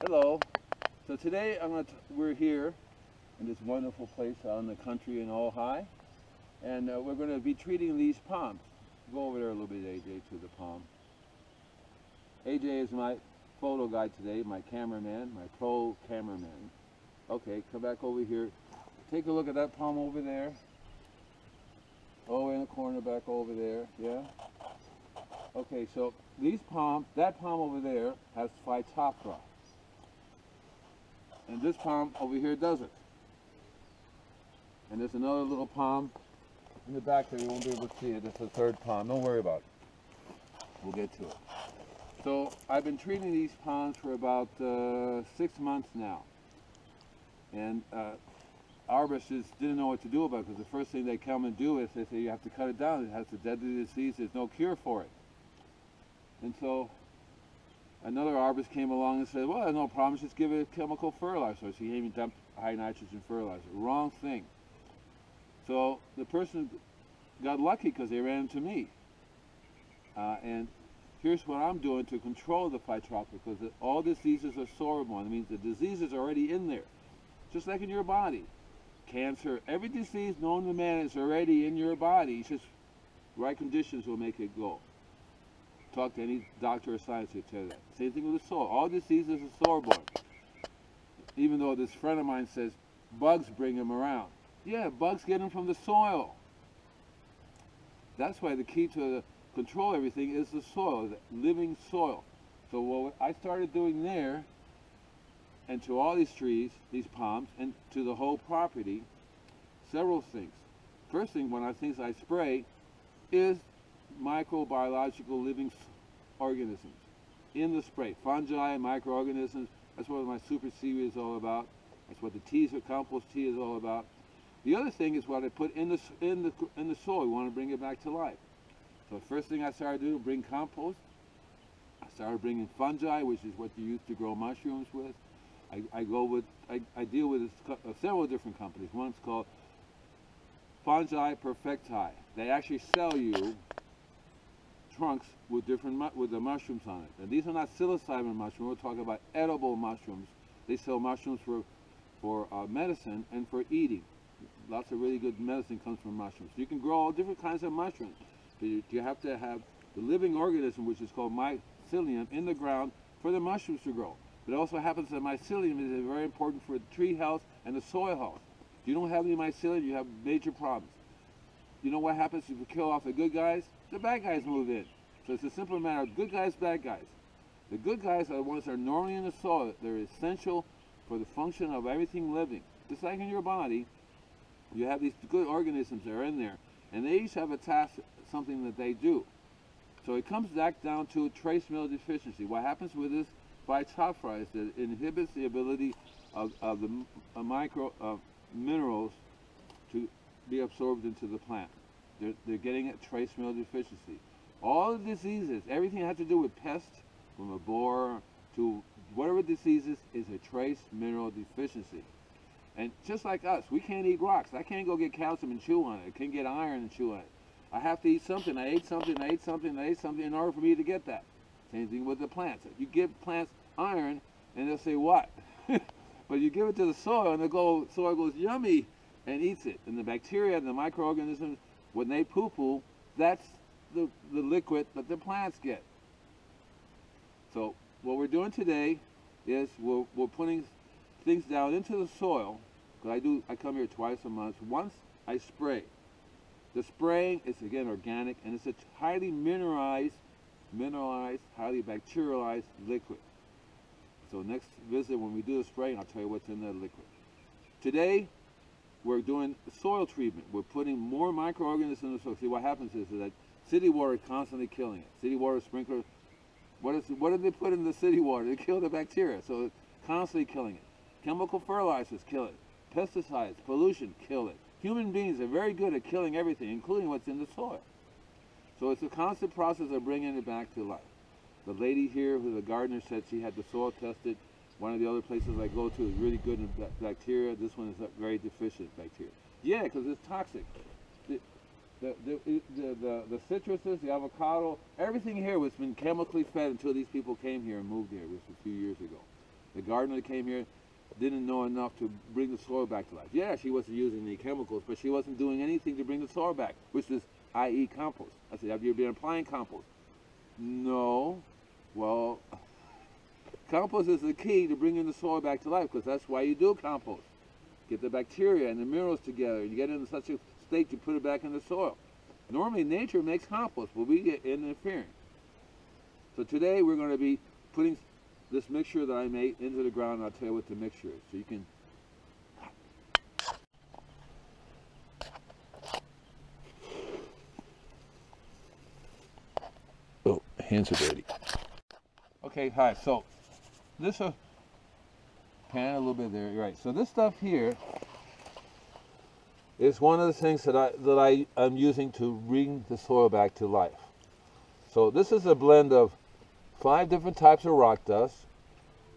Hello. So today we're here in this wonderful place out in the country in Ojai, and we're going to be treating these palms. Go over there a little bit, AJ, to the palm. AJ is my photo guy today, my cameraman, my pro cameraman. Okay, come back over here. Take a look at that palm over there. Oh, in the corner back over there, yeah? Okay, so these palms, that palm over there has Phytophthora. And this palm over here doesn't. And there's another little palm in the back there. You won't be able to see it. It's the third palm. Don't worry about it. We'll get to it. So I've been treating these palms for about 6 months now. And arborists didn't know what to do about it, because the first thing they come and do is they say you have to cut it down. It has a deadly disease. There's no cure for it. And so another arborist came along and said, well, no problem, just give it a chemical fertilizer. So he even dumped high nitrogen fertilizer. Wrong thing. So the person got lucky because they ran into me. And here's what I'm doing to control the Phytophthora, because all diseases are soil-borne. That means the disease is already in there, just like in your body. Cancer, every disease known to man is already in your body. It's just right conditions will make it go. Talk to any doctor or scientist who tell you that. Same thing with the soil. All diseases are soil-borne. Even though this friend of mine says bugs bring them around. Yeah, bugs get them from the soil. That's why the key to control everything is the soil, the living soil. So what I started doing there, and to all these trees, these palms, and to the whole property, several things. First thing, one of the things I spray is microbiological living organisms in the spray. Fungi, microorganisms, that's what my super seaweed is all about. That's what the teas or compost tea is all about. The other thing is what I put in the soil. We want to bring it back to life. So the first thing I started doing, bring compost. I started bringing fungi, which is what you use to grow mushrooms with. I deal with several different companies. One's called Fungi Perfecti. They actually sell you trunks with the mushrooms on it. And these are not psilocybin mushrooms. We're talking about edible mushrooms. They sell mushrooms for medicine and for eating. Lots of really good medicine comes from mushrooms. You can grow all different kinds of mushrooms. But you have to have the living organism, which is called mycelium, in the ground for the mushrooms to grow. But it also happens that mycelium is very important for the tree health and the soil health. If you don't have any mycelium, you have major problems. You know what happens if you kill off the good guys? The bad guys move in. So it's a simple matter of good guys, bad guys. The good guys are the ones that are normally in the soil. They're essential for the function of everything living. Just like in your body, you have these good organisms that are in there, and they each have a task, something that they do. So it comes back down to trace mineral deficiency. What happens with this Phytophthora is that it inhibits the ability of the micro minerals to be absorbed into the plant. They're getting a trace mineral deficiency. All the diseases, everything that has to do with pests, from a borer to whatever diseases, is a trace mineral deficiency. And just like us, we can't eat rocks. I can't go get calcium and chew on it. I can't get iron and chew on it. I have to eat something. I ate something, I ate something, I ate something in order for me to get that. Same thing with the plants. You give plants iron, and they'll say what? But you give it to the soil, and the soil goes yummy and eats it. And the bacteria and the microorganisms, when they poo-poo, that's the liquid that the plants get. So what we're doing today is we're putting things down into the soil. Because I come here twice a month. Once I spray. The spraying is again organic, and it's a highly mineralized, highly bacterialized liquid. So next visit, when we do the spraying, I'll tell you what's in that liquid. Today, we're doing soil treatment. We're putting more microorganisms in the soil. See, what happens is that city water is constantly killing it. City water sprinkler, what do they put in the city water? They kill the bacteria, so it's constantly killing it. Chemical fertilizers kill it. Pesticides, pollution kill it. Human beings are very good at killing everything, including what's in the soil. So it's a constant process of bringing it back to life. The lady here, who's a gardener, said she had the soil tested. One of the other places I go to is really good in bacteria. This one is very deficient in bacteria. Yeah, because it's toxic. The citruses, the avocado, everything here was been chemically fed until these people came here and moved here. This was a few years ago. The gardener that came here didn't know enough to bring the soil back to life. Yeah, she wasn't using any chemicals, but she wasn't doing anything to bring the soil back, which is i.e. compost. I said, have you been applying compost? No. Well, compost is the key to bringing the soil back to life, because that's why you do compost. Get the bacteria and the minerals together. You get it in such a state you put it back in the soil. Normally nature makes compost, but we get interfering. So today we're going to be putting this mixture that I made into the ground, and I'll tell you what the mixture is. So you can... Oh, hands are dirty. Okay, hi. So this pan a little bit there. You're right. So this stuff here is one of the things that I'm using to bring the soil back to life. So this is a blend of 5 different types of rock dust.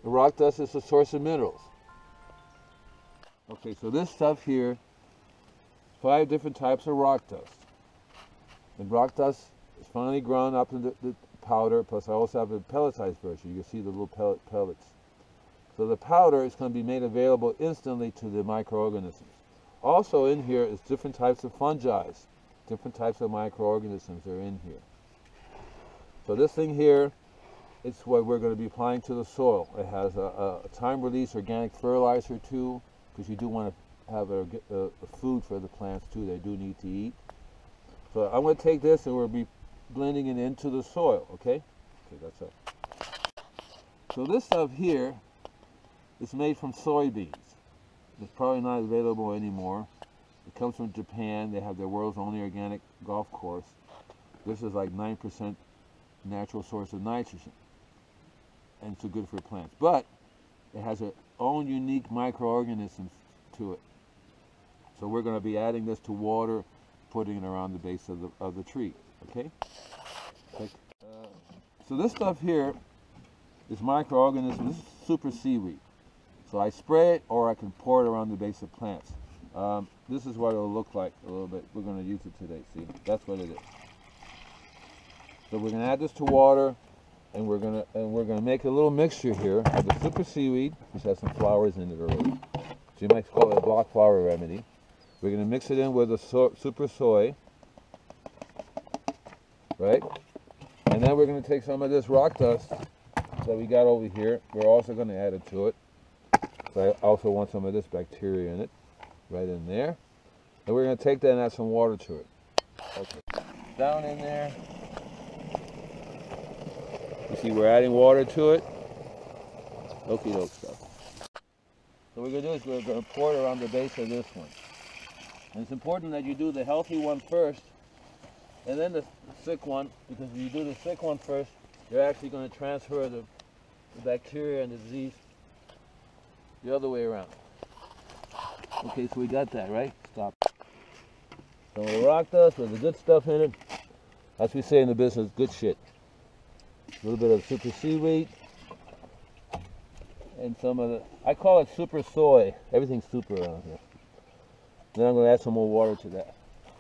The rock dust is the source of minerals. Okay, so this stuff here, 5 different types of rock dust. And rock dust is finely ground up into the powder, plus I also have a pelletized version. You can see the little pellets. So the powder is going to be made available instantly to the microorganisms. Also in here is different types of fungi. Different types of microorganisms are in here. So this thing here, it's what we're going to be applying to the soil. It has a time-release organic fertilizer too, because you do want to have a food for the plants too. They do need to eat. So I'm going to take this and we'll be blending it into the soil, okay? Okay, that's it. So this stuff here is made from soybeans. It's probably not available anymore. It comes from Japan. They have their world's only organic golf course. This is like 9% natural source of nitrogen, and it's good for plants. But it has its own unique microorganisms to it. So we're going to be adding this to water, putting it around the base of the tree. Okay. So this stuff here is microorganisms. This is super seaweed. So I spray it, or I can pour it around the base of plants. This is what it'll look like a little bit. We're going to use it today. See, that's what it is. So we're going to add this to water, and we're going to make a little mixture here of the super seaweed, which has some flowers in it already. So you might call it a block flower remedy. We're going to mix it in with the super soy, right? And then we're going to take some of this rock dust that we got over here. We're also going to add it to it. So I also want some of this bacteria in it, right in there. And we're going to take that and add some water to it. Okay. Down in there. You see we're adding water to it. Okie doke stuff. So what we're going to do is we're going to pour it around the base of this one. And it's important that you do the healthy one first, and then the sick one, because if you do the sick one first, you're actually going to transfer the bacteria and the disease the other way around. Okay, so we got that, right? Stop. So the rock dust with the good stuff in it, as we say in the business, good shit. A little bit of super seaweed, and some of the, I call it super soy. Everything's super around here. Then I'm going to add some more water to that.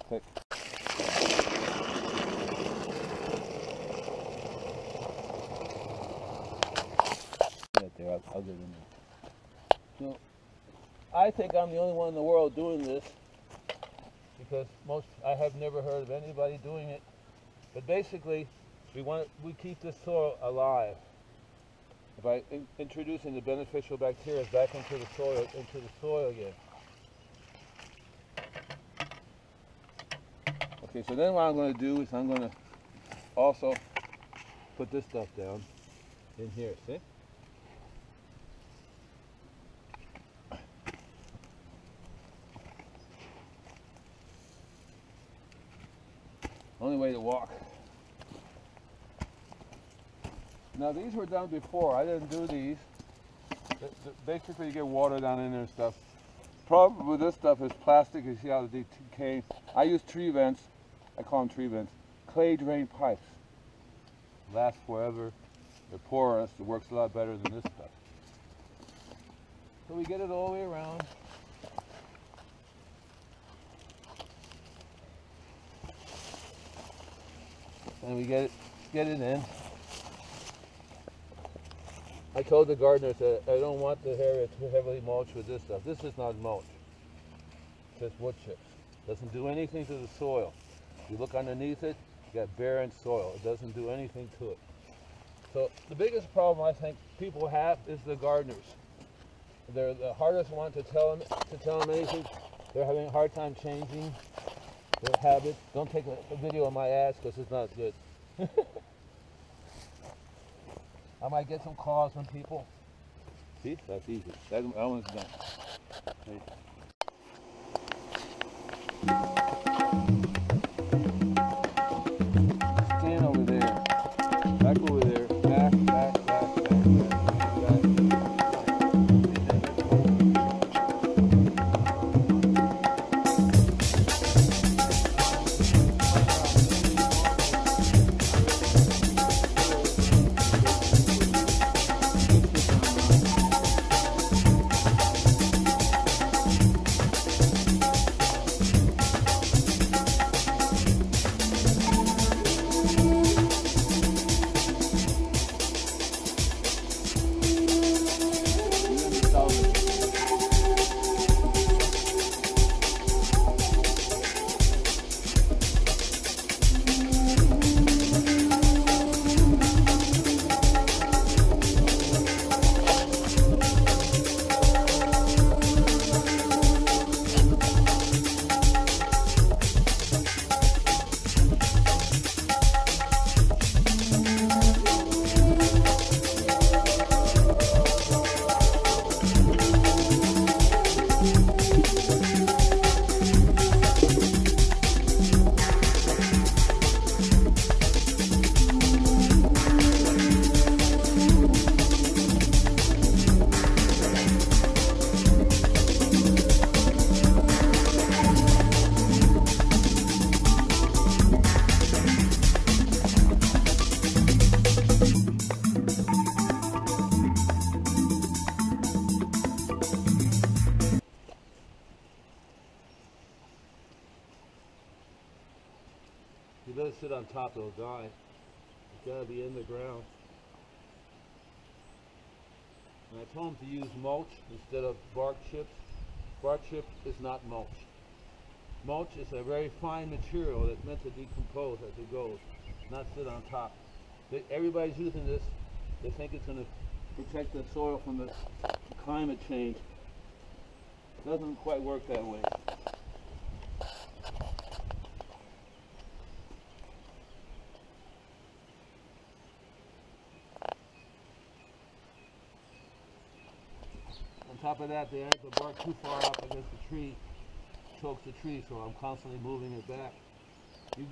Quick. it there. I'll get it in there. So, I think I'm the only one in the world doing this because I have never heard of anybody doing it. But basically, we keep this soil alive by introducing the beneficial bacteria back into the soil again. Okay, so then what I'm going to do is I'm going to also put this stuff down in here, see? Only way to walk. Now these were done before. I didn't do these. Basically you get water down in there and stuff. Problem with this stuff is plastic. You see how they decay. I use tree vents. I call them tree vents. Clay drain pipes. Last forever. They're porous. It works a lot better than this stuff. So we get it all the way around. And we get it in. I told the gardeners that I don't want the area too heavily mulched with this stuff. This is not mulch. It's just wood chips. Doesn't do anything to the soil. You look underneath it, you got barren soil. It doesn't do anything to it. So the biggest problem I think people have is the gardeners. They're the hardest one to tell them anything. They're having a hard time changing their habits. Don't take a video of my ass because it's not good. I might get some calls from people. See, that's easy. That one's done. Okay. Stand over there. Back over there. Back. You let it sit on top, it'll die. It's gotta be in the ground. And I told them to use mulch instead of bark chips. Bark chips is not mulch. Mulch is a very fine material that's meant to decompose as it goes, not sit on top. Everybody's using this. They think it's going to protect the soil from the climate change. It doesn't quite work that way. On top of that, they add the bark too far up against the tree, chokes the tree, so I'm constantly moving it back.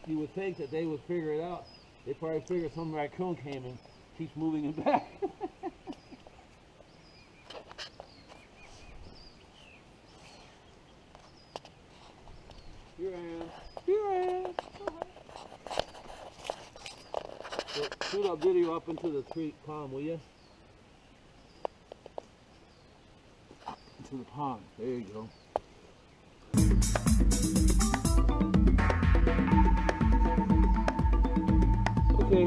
You would think that they would figure it out. They probably figure some raccoon came and keeps moving it back. Here I am. Here I am. So shoot our video up into the tree palm, will you? Into the pond. There you go. Okay.